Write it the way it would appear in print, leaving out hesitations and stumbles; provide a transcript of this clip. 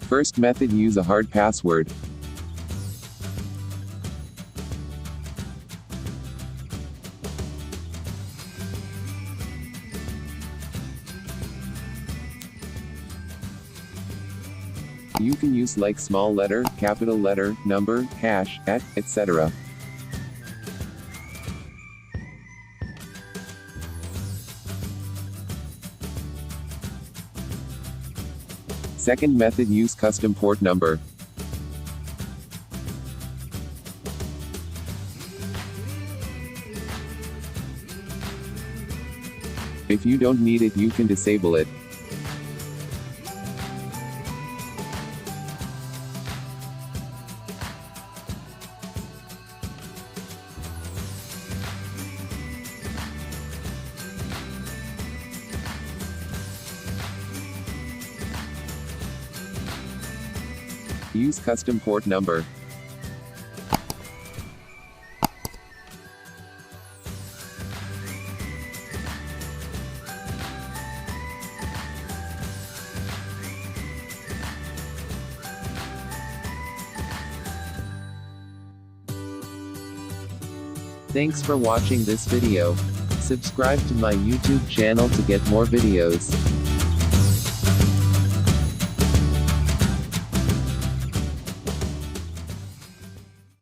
First method, use a hard password. You can use like small letter, capital letter, number, hash, etc. Second method, use custom port number. If you don't need it, you can disable it. Use custom port number. Thanks for watching this video. Subscribe to my YouTube channel to get more videos.